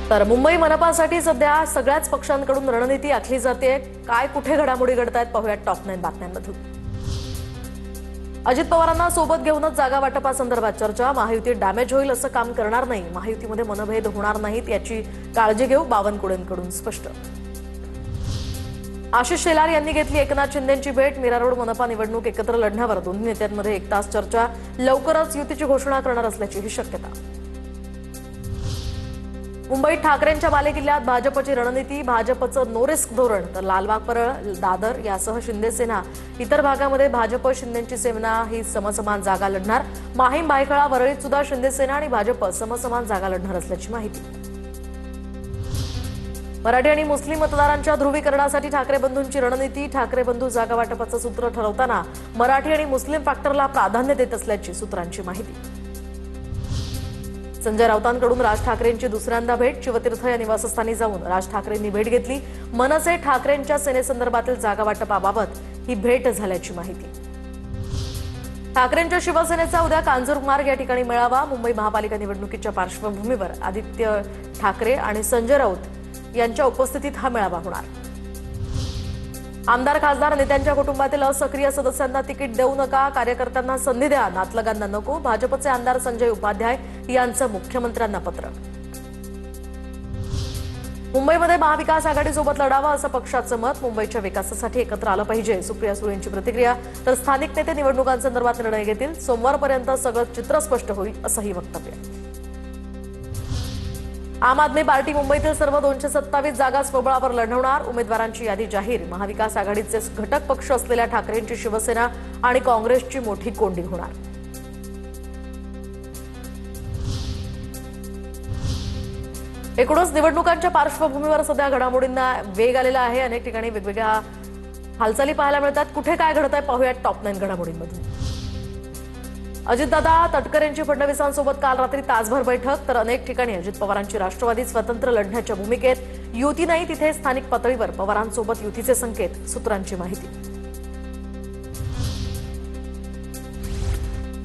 तर मुंबई मनपासाठी सध्या सगळ्याच पक्षांकडून रणनीती आखली जाते। काय कुठे घडामोडी घडतायत पाहूयात टॉप 9 बातम्यांमधून। अजित पवारांना सोबत घेऊनच जागा वाटपासंदर्भात चर्चा। महायुती डॅमेज होईल असं काम करणार नाही, महायुतीमध्ये मनभेद होणार नाहीत याची काळजी घेऊ, बावनकुळेंकडून स्पष्ट। आशिष शेलार यांनी घेतली एकनाथ शिंदेंची भेट। मीरा रोड मनपा निवडणूक एकत्र लढण्यावर दोन्ही नेत्यांमध्ये 1 तास चर्चा। लवकरच युतीची घोषणा करणार असल्याची ही शक्यता। मुंबईत ठाकरेंच्या बालेकिल्ल्यात भाजपची रणनीती, भाजपचं नो रिस्क धोरण। तर लालबाग परळ, दादर यासह शिंदे सेना इतर भागामध्ये भाजप शिंदेंची सेना ही समसमान जागा लढणार। माहीम, भायखळा, वरळीत सुद्धा शिंदे सेना आणि भाजप समसमान जागा लढणार असल्याची माहिती। मराठी आणि मुस्लिम मतदारांच्या ध्रुवीकरणासाठी ठाकरे बंधूंची रणनीती। ठाकरे बंधू जागा वाटपाचं सूत्र ठरवताना मराठी आणि मुस्लिम फॅक्टरला प्राधान्य देत असल्याची सूत्रांची माहिती। संजय राऊतांकडून राज ठाकरेंची दुसऱ्यांदा भेट। शिवतीर्थ या निवासस्थानी जाऊन राज ठाकरेंनी भेट घेतली। मनसे ठाकरेंच्या सेनेसंदर्भातील जागा वाटपाबाबत ही भेट झाल्याची माहिती। ठाकरेंच्या शिवसेनेचा उद्या कांजूरमार्ग या ठिकाणी मेळावा। मुंबई महापालिका निवडणुकीच्या पार्श्वभूमीवर आदित्य ठाकरे आणि संजय राऊत यांच्या उपस्थितीत हा मेळावा होणार। आमदार खासदार नेत्यांच्या कुटुंबातील असक्रिय सदस्यांना तिकीट देऊ नका, कार्यकर्त्यांना संधी द्या, नातलगांना नको। भाजपचे आमदार संजय उपाध्याय यांचं मुख्यमंत्र्यांना पत्र। मुंबईमध्ये महाविकास आघाडीसोबत लढावं असं पक्षाचं मत। मुंबईच्या विकासासाठी एकत्र आलं पाहिजे, सुप्रिया सुळेंची प्रतिक्रिया। तर स्थानिक नेते निवडणुकांसंदर्भात निर्णय घेतील, सोमवारपर्यंत सगळं चित्र स्पष्ट होईल असंही वक्तव्य। आम आदमी पार्टी मुंबईतील सर्व 227 जागा स्वबळावर लढवणार। उमेदवारांची यादी जाहीर। महाविकास आघाडीचे घटक पक्ष असलेल्या ठाकरेंची शिवसेना आणि काँग्रेसची मोठी कोंडी होणार। एकूणच निवडणुकांच्या पार्श्वभूमीवर सध्या घडामोडींना वेग आलेला आहे। अनेक ठिकाणी वेगवेगळ्या हालचाली पाहायला मिळतात। कुठे काय घडतंय पाहूयात टॉप 9 घडामोडींमधून। अजितदादा तटकरेंची फडणवीसांसोबत काल रात्री तासभर बैठक। तर अनेक ठिकाणी अजित पवारांची राष्ट्रवादी स्वतंत्र लढण्याच्या भूमिकेत, युती नाही तिथे स्थानिक पातळीवर पवारांसोबत युतीचे संकेत, सूत्रांची माहिती।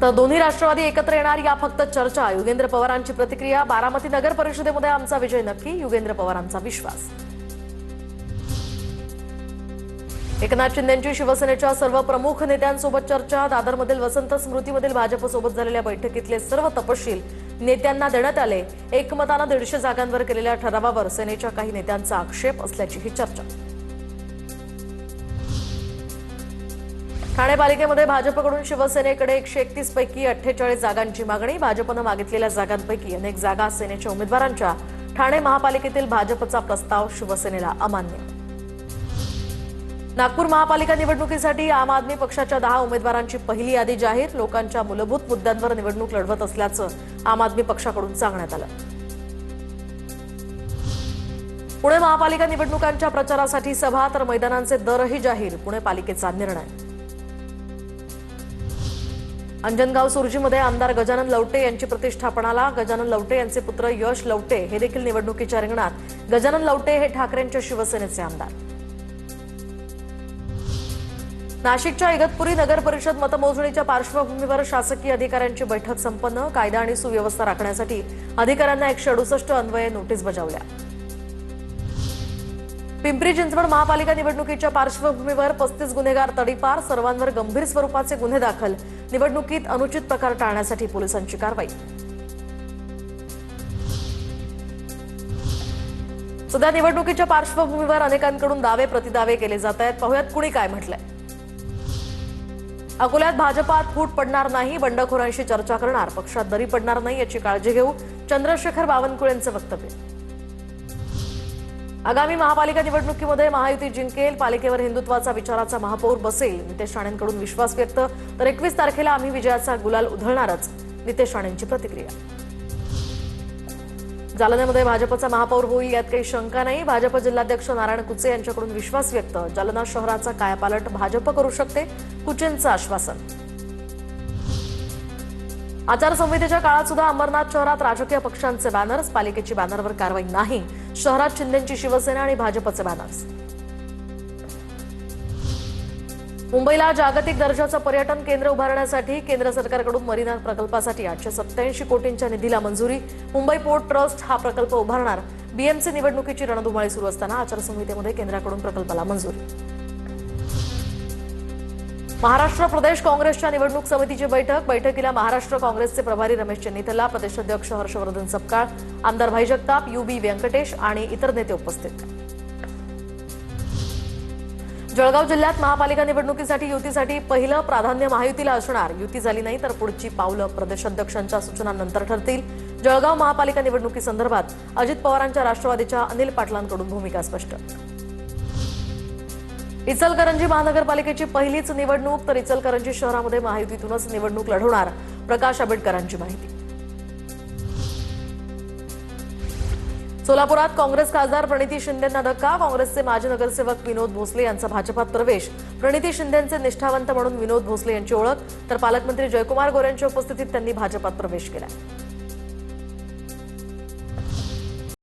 तर दोन्ही राष्ट्रवादी एकत्र येणार या फक्त चर्चा, युगेंद्र पवारांची प्रतिक्रिया। बारामती नगर परिषदेमध्ये आमचा विजय नक्की, युगेंद्र पवारांचा विश्वास। एकनाथ शिंदेंची शिवसेनेच्या सर्व प्रमुख नेत्यांसोबत चर्चा। दादरमधील वसंत स्मृतीमधील भाजपसोबत झालेल्या बैठकीतले सर्व तपशील नेत्यांना देण्यात आले। एकमतानं 150 जागांवर केलेल्या ठरावावर सेनेच्या काही नेत्यांचा आक्षेप असल्याची ही चर्चा। ठाणे पालिकेमध्ये भाजपकडून शिवसेनेकडे 131 पैकी 48 जागांची मागणी। भाजपनं मागितलेल्या जागांपैकी अनेक जागा सेनेच्या उमेदवारांच्या। ठाणे महापालिकेतील भाजपचा प्रस्ताव शिवसेनेला अमान्य। नागपूर महापालिका निवडणुकीसाठी आम आदमी पक्षाच्या 10 उमेदवारांची पहिली यादी जाहीर। लोकांच्या मूलभूत मुद्द्यांवर निवडणूक लढवत असल्याचं आम आदमी पक्षाकडून सांगण्यात आलं। पुणे महापालिका निवडणुकांच्या प्रचारासाठी सभा, तर मैदानांचे दरही जाहीर, पुणे पालिकेचा निर्णय। अंजनगाव सुरजीमध्ये आमदार गजानन लवटे यांची प्रतिष्ठापनाला। गजानन लवटे यांचे पुत्र यश लवटे हे देखील निवडणुकीच्या रिंगणात। गजानन लवटे हे ठाकरेंच्या शिवसेनेचे आमदार। नाशिकच्या इगतपुरी नगर परिषद मतमोजणीच्या पार्श्वभूमीवर शासकीय अधिकाऱ्यांची बैठक संपन्न। कायदा आणि सुव्यवस्था राखण्यासाठी अधिकाऱ्यांना 168 अन्वये नोटीस बजावल्या। पिंपरी चिंचवड महापालिका निवडणुकीच्या पार्श्वभूमीवर 35 गुन्हेगार तडीपार, सर्वांवर गंभीर स्वरूपाचे गुन्हे दाखल। निवडणुकीत अनुचित प्रकार टाळण्यासाठी पोलिसांची कारवाई। सध्या निवडणुकीच्या पार्श्वभूमीवर अनेकांकडून दावे प्रतिदावे केले जात आहेत। पाहूयात कुणी काय म्हटलंय। अकोल्यात भाजपात फूट पडणार नाही, बंडखोरांशी चर्चा करणार, पक्षात दरी पडणार नाही याची काळजी घेऊ, चंद्रशेखर बावनकुळेंचं वक्तव्य। आगामी महापालिका निवडणुकीमध्ये महायुती जिंकेल, पालिकेवर हिंदुत्वाचा विचाराचा महापौर बसेल, नितेश राणेंकडून विश्वास व्यक्त। तर 21 तारखेला आम्ही विजयाचा गुलाल उधळणारच, नितेश राणेंची प्रतिक्रिया। जालन्यामध्ये भाजपचा महापौर होईल यात काही शंका नाही, भाजप जिल्हाध्यक्ष नारायण कुचे यांच्याकडून विश्वास व्यक्त। जालना शहराचा कायापालट भाजप करू शकते, कुचेंचं आश्वासन। आचारसंहितेच्या काळात सुद्धा अंबरनाथ शहरात राजकीय पक्षांचे बॅनर्स, पालिकेची बॅनरवर कारवाई नाही। शहरात शिंदेंची शिवसेना आणि भाजपचे बॅनर्स। मुंबईला जागतिक दर्जाचं पर्यटन केंद्र उभारण्यासाठी केंद्र सरकारकडून मरीना प्रकल्पासाठी 887 कोटींच्या निधीला मंजुरी। मुंबई पोर्ट ट्रस्ट हा प्रकल्प उभारणार। बीएमसी निवडणुकीची रणधुमाळी सुरू असताना आचारसंहितेमध्ये केंद्राकडून प्रकल्पाला मंजुरी. महाराष्ट्र प्रदेश काँग्रेसच्या निवडणूक समितीची बैठकीला महाराष्ट्र काँग्रेसचे प्रभारी रमेश चन्नीथला, प्रदेशाध्यक्ष हर्षवर्धन सपकाळ, आमदार भाई जगताप, यूबी व्यंकटेश आणि इतर नेते उपस्थित. जळगाव जिल्ह्यात महापालिका निवडणुकीसाठी युतीसाठी पहिलं प्राधान्य महायुतीला असणार. युती झाली नाही तर पुढची पावलं प्रदेशाध्यक्षांच्या सूचनांनंतर ठरतील. जळगाव महापालिका निवडणुकीसंदर्भात अजित पवारांच्या राष्ट्रवादीच्या अनिल पाटलांकडून भूमिका स्पष्ट. इचलकरंजी महानगरपालिकेची पहिलीच निवडणूक तर इचलकरंजी शहरामध्ये महायुतीतूनच निवडणूक लढवणार, प्रकाश आंबेडकरांची माहिती. सोलापुरात काँग्रेस खासदार प्रणिती शिंदेंना धक्का. काँग्रेसचे माजी नगरसेवक विनोद भोसले यांचा भाजपात प्रवेश. प्रणिती शिंदेंचे निष्ठावंत म्हणून विनोद भोसले यांची ओळख, तर पालकमंत्री जयकुमार गोरेंच्या उपस्थितीत त्यांनी भाजपात प्रवेश केला.